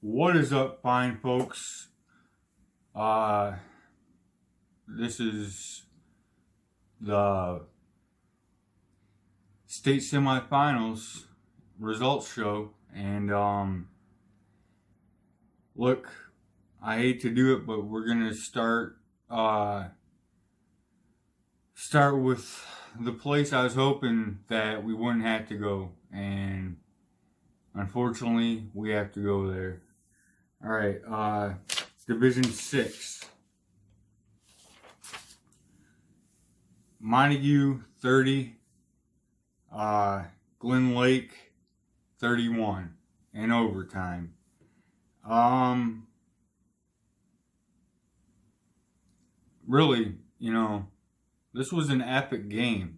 What is up, fine folks? This is the state semifinals results show, and look, I hate to do it, but we're gonna start with the place I was hoping that we wouldn't have to go, and unfortunately, we have to go there. All right, Division 6. Montague 30, Glen Lake 31 in overtime. Really, this was an epic game.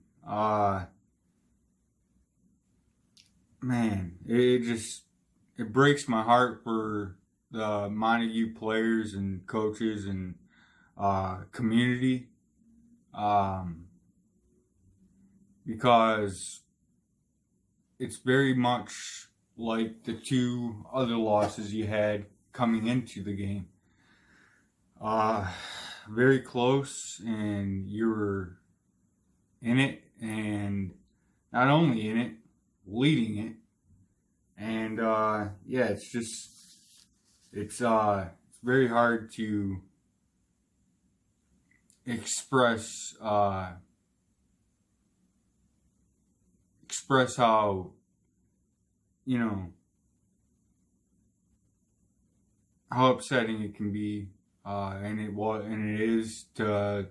Man, it breaks my heart for the Montague players and coaches and community. Because it's very much like the two other losses you had coming into the game. Very close, and you were in it, and not only in it, leading it. And yeah, it's very hard to express how how upsetting it can be, and it is to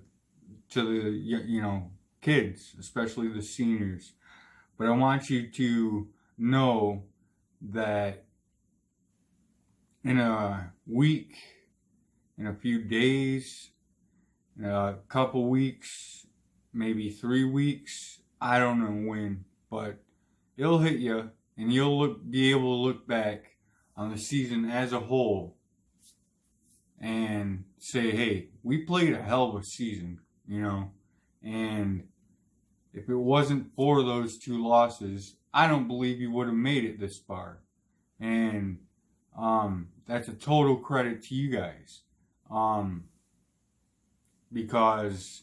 the kids, especially the seniors. But I want you to know that in a week, in a few days, in a couple weeks, maybe 3 weeks, I don't know when, but it'll hit you, and you'll be able to look back on the season as a whole and say, hey, we played a hell of a season, and if it wasn't for those two losses, I don't believe you would have made it this far. And that's a total credit to you guys, because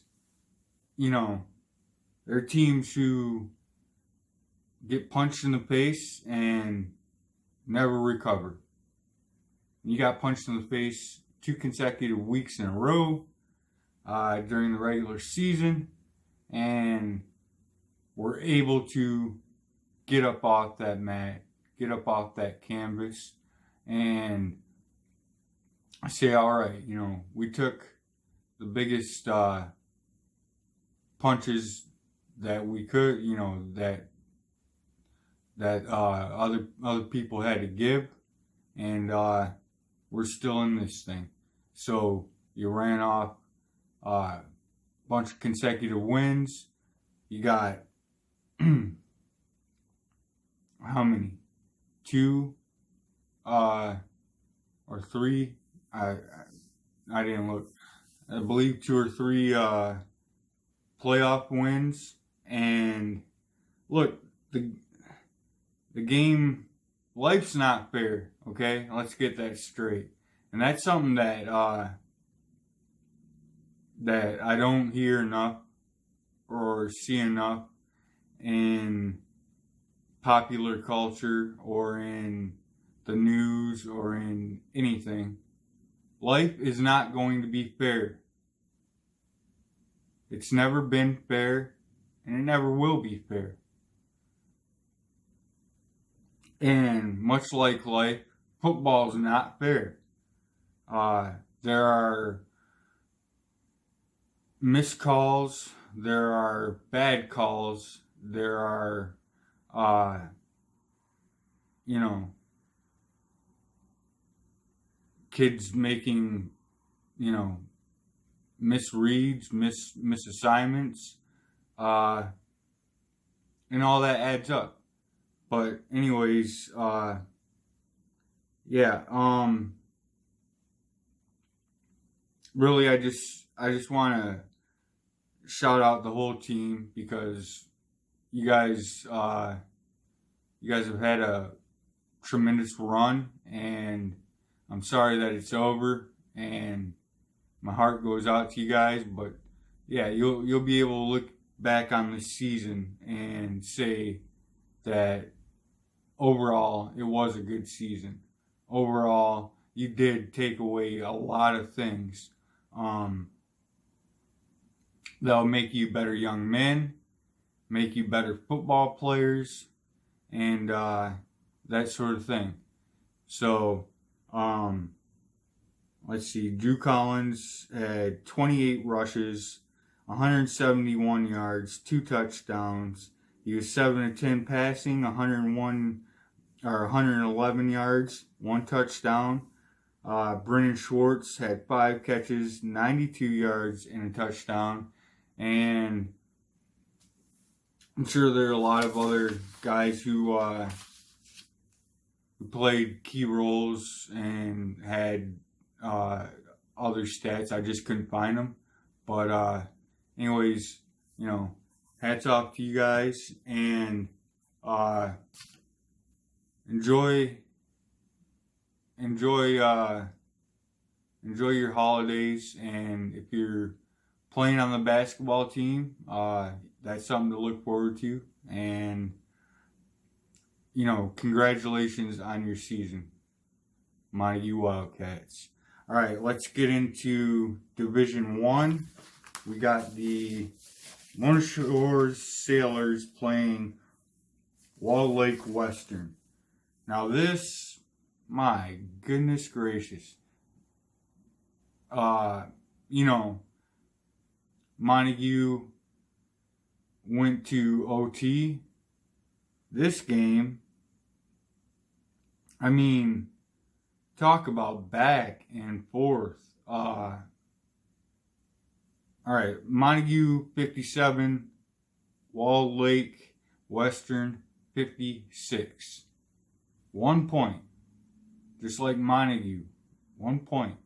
there are teams who get punched in the face and never recover. You got punched in the face 2 consecutive weeks in a row during the regular season, and were able to get up off that mat, get up off that canvas, and say, all right, we took the biggest punches that we could, that other people had to give, and we're still in this thing. So you ran off a bunch of consecutive wins. You got how many? 2 or 3? I didn't look. I believe 2 or 3 playoff wins. And look, the game, life's not fair, okay? Let's get that straight. And that's something that that I don't hear enough or see enough in popular culture or in the news or in anything. Life is not going to be fair. It's never been fair, and it never will be fair. And much like life, football is not fair. There are missed calls, there are bad calls, there are, kids making, misreads, misassignments, and all that adds up. But anyways, really, I just want to shout out the whole team, because you guys have had a tremendous run, and I'm sorry that it's over, and my heart goes out to you guys. But yeah, you'll be able to look back on this season and say that overall it was a good season. Overall, you did take away a lot of things that'll make you better young men, make you better football players, and that sort of thing. So, let's see. Drew Collins had 28 rushes, 171 yards, 2 touchdowns. He was 7 of 10 passing, 111 yards, 1 touchdown. Brennan Schwartz had 5 catches, 92 yards, and a touchdown. And I'm sure there are a lot of other guys who played key roles and had other stats. I just couldn't find them. But anyways, hats off to you guys, and enjoy your holidays. And if you're playing on the basketball team, that's something to look forward to. And congratulations on your season, Montague Wildcats. All right, let's get into Division 1. We got the Mona Shores Sailors playing Wall Lake Western. Now this, my goodness gracious. Montague went to OT. This game, talk about back and forth. All right, Montague 57, Wall Lake Western 56. 1 point. Just like Montague. 1 point.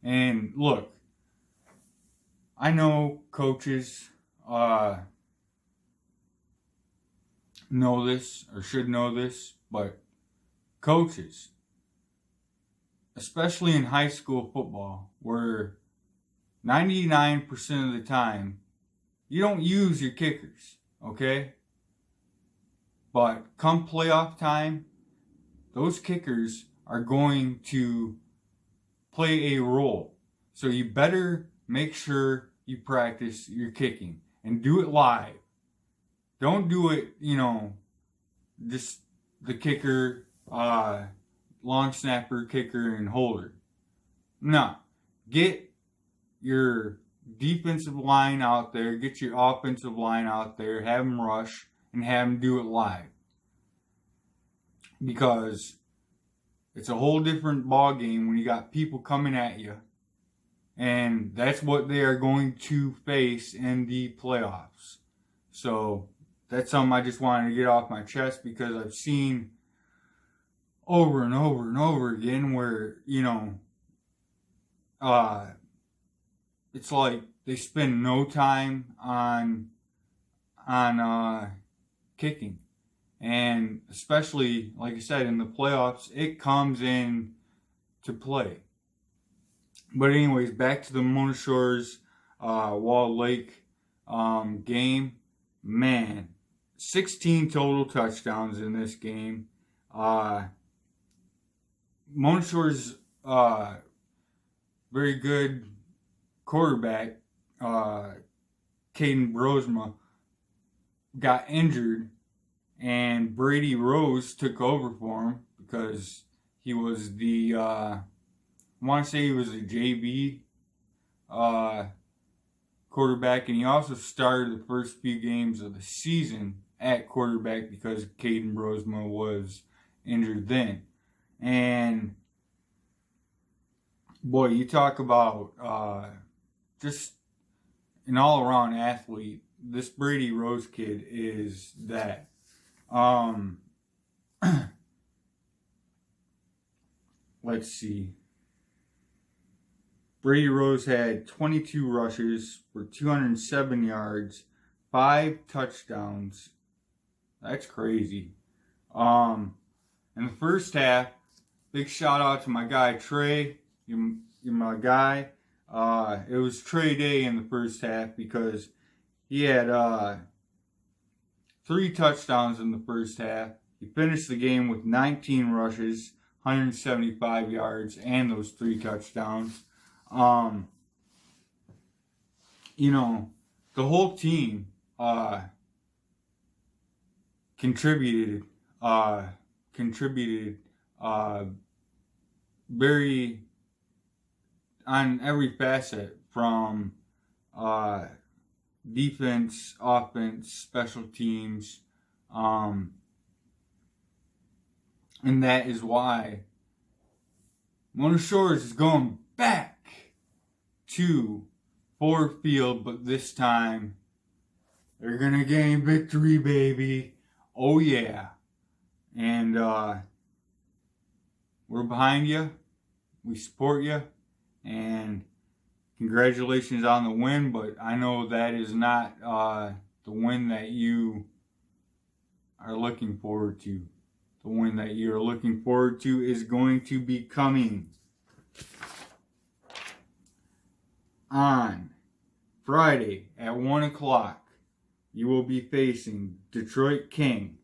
And look, I know coaches know this or should know this, but coaches, especially in high school football, where 99% of the time you don't use your kickers, okay? But come playoff time, those kickers are going to play a role. So you better make sure you practice your kicking and do it live. Don't do it, just the kicker, long snapper, kicker, and holder. No. Get your defensive line out there, get your offensive line out there, have them rush, and have them do it live. Because it's a whole different ball game when you got people coming at you. And that's what they are going to face in the playoffs. So that's something I just wanted to get off my chest, because I've seen over and over and over again where, it's like they spend no time on kicking. And especially, like I said, in the playoffs, it comes in to play. But anyways, back to the Mona Shores Wall Lake game. Man, 16 total touchdowns in this game. Mona Shores very good quarterback, Caden Brosma, got injured, and Brady Rose took over for him because he was the, I want to say he was a JV quarterback, and he also started the first few games of the season at quarterback because Caden Brosma was injured then. And boy, you talk about just an all-around athlete. This Brady Rose kid is that. Let's see. Brady Rose had 22 rushes for 207 yards, 5 touchdowns. That's crazy. In the first half, big shout out to my guy Trey. You're my guy. It was Trey Day in the first half because he had 3 touchdowns in the first half. He finished the game with 19 rushes, 175 yards, and those 3 touchdowns. You know, the whole team contributed very on every facet, from defense, offense, special teams, and that is why Mona Shores is going back to Ford Field, but this time they're gonna gain victory, baby. Oh yeah. And we're behind you. We support you. And congratulations on the win, but I know that is not the win that you are looking forward to. The win that you're looking forward to is going to be coming on Friday at 1 o'clock. You will be facing Detroit King.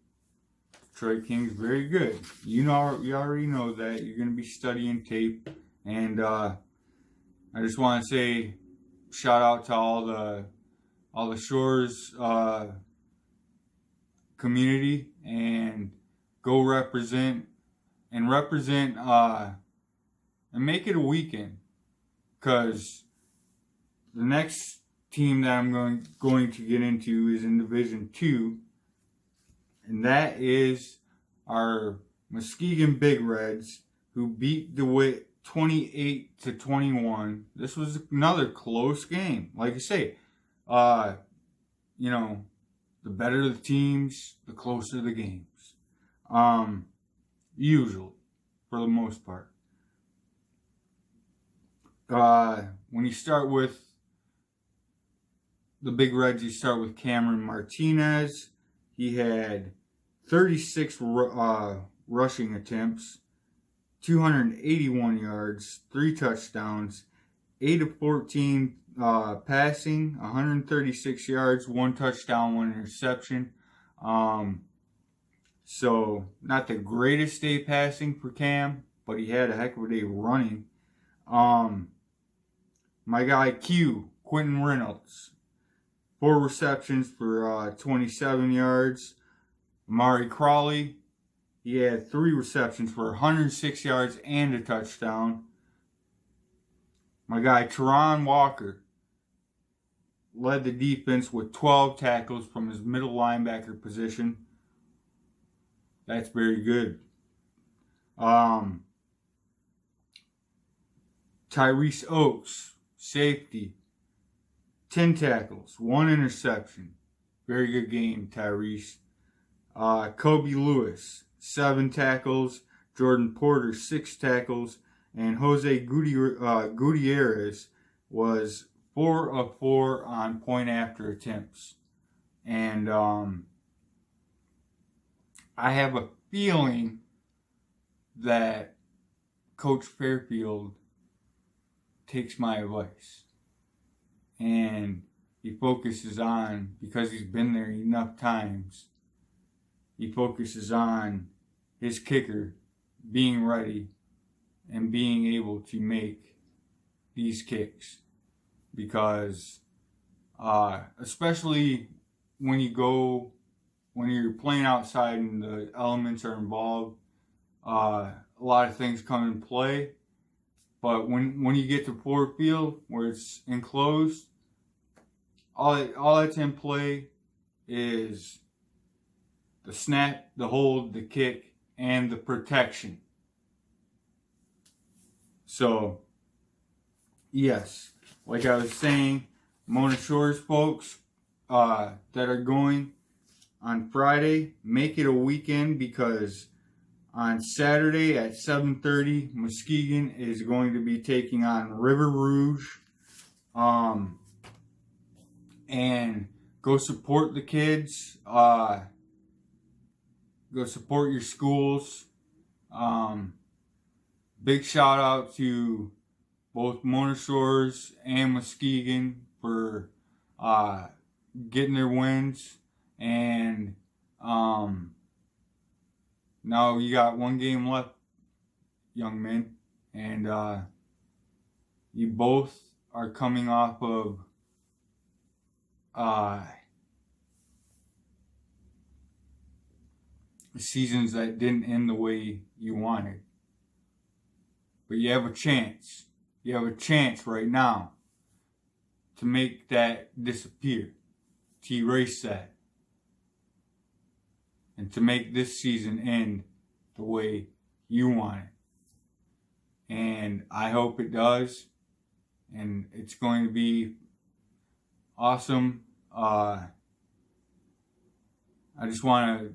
Detroit King's very good. You already know that. You're going to be studying tape. And I just want to say shout out to all the Shores community, and go represent and make it a weekend, because the next team that I'm going to get into is in Division 2, and that is our Muskegon Big Reds, who beat DeWitt 28-21. This was another close game. Like I say, you know, the better the teams, the closer the games. Usually, for the most part. When you start with the Big Reds, you start with Cameron Martinez. He had 36 rushing attempts, 281 yards, 3 touchdowns, 8 of 14 passing, 136 yards, 1 touchdown, 1 interception. So, not the greatest day passing for Cam, but he had a heck of a day running. My guy Quentin Reynolds, 4 receptions for 27 yards. Amari Crawley, he had 3 receptions for 106 yards and a touchdown. My guy Teron Walker led the defense with 12 tackles from his middle linebacker position. That's very good. Tyrese Oaks, safety, 10 tackles, 1 interception. Very good game, Tyrese. Kobe Lewis, 7 tackles. Jordan Porter, 6 tackles. And Jose Gutierrez was 4 of 4 on point after attempts. And I have a feeling that Coach Fairfield takes my advice. And he focuses on, because he's been there enough times, he focuses on his kicker being ready and being able to make these kicks. Because especially when you're playing outside and the elements are involved, a lot of things come in play. But when you get to Ford Field, where it's enclosed, all that's in play is the snap, the hold, the kick, and the protection. So, yes, like I was saying, Mona Shores folks that are going on Friday, make it a weekend, because on Saturday at 7:30, Muskegon is going to be taking on River Rouge. And go support the kids. Go support your schools. big shout out to both Montessors and Muskegon for getting their wins. And now you got one game left, young men. And you both are coming off of seasons that didn't end the way you wanted. But you have a chance. You have a chance right now to make that disappear, to erase that, and to make this season end the way you want it. And I hope it does. And it's going to be awesome. I just want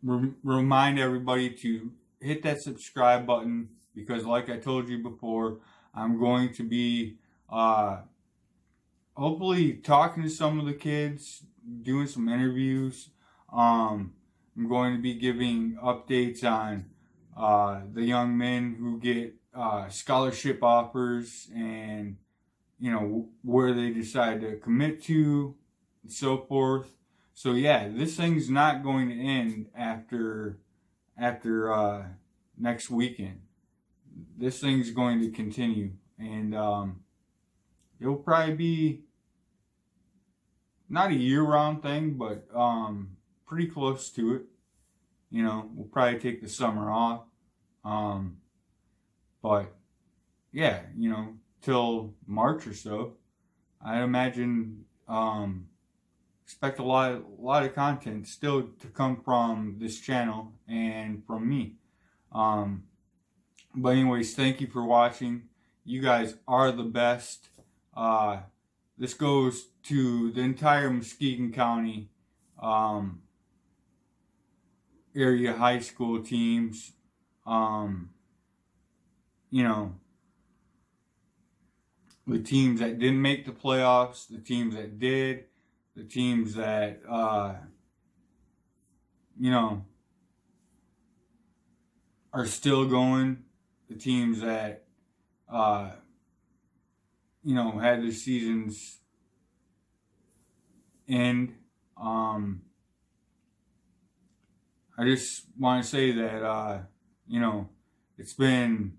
to remind everybody to hit that subscribe button, because like I told you before, I'm going to be hopefully talking to some of the kids, doing some interviews. I'm going to be giving updates on the young men who get scholarship offers, and where they decide to commit to, and so forth. So yeah, this thing's not going to end after next weekend. This thing's going to continue, and it'll probably be not a year-round thing, but pretty close to it. We'll probably take the summer off, but yeah, till March or so. I imagine expect a lot of content still to come from this channel and from me. But anyways, thank you for watching. You guys are the best. This goes to the entire Muskegon County area high school teams. The teams that didn't make the playoffs, the teams that did, the teams that, are still going, the teams that, had their seasons end. I just want to say that, it's been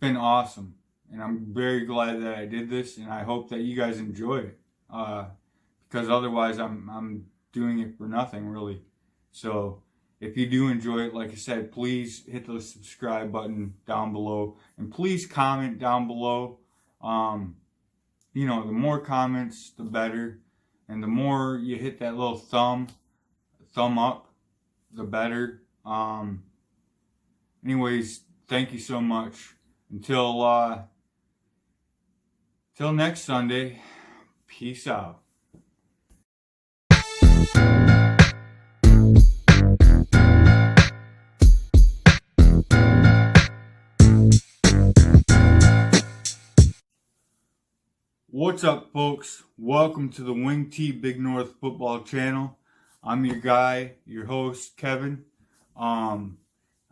awesome. And I'm very glad that I did this, and I hope that you guys enjoy it. Because otherwise I'm doing it for nothing, really. So if you do enjoy it, like I said, please hit the subscribe button down below, and please comment down below. The more comments, the better, and the more you hit that little thumb up, the better. Anyways, thank you so much. Until next Sunday, peace out. What's up, folks? Welcome to the Wing T Big North Football Channel. I'm your guy, your host, Kevin. I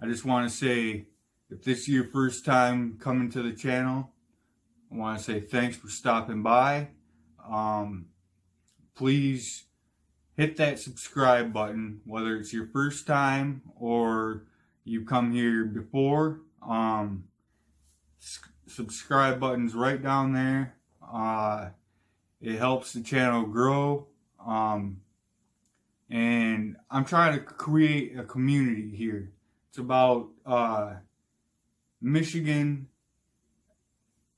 just want to say, if this is your first time coming to the channel, I want to say thanks for stopping by. Please hit that subscribe button, whether it's your first time or you come here before. Subscribe button's right down there. It helps the channel grow. And I'm trying to create a community here. It's about Michigan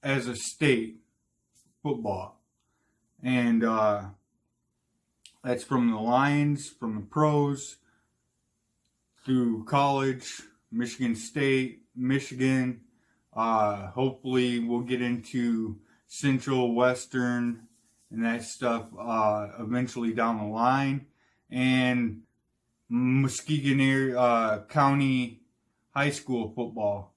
as a state football, and that's from the Lions, from the pros, through college, Michigan State, Michigan. Hopefully we'll get into Central, Western, and that stuff eventually down the line, and Muskegon County high school football.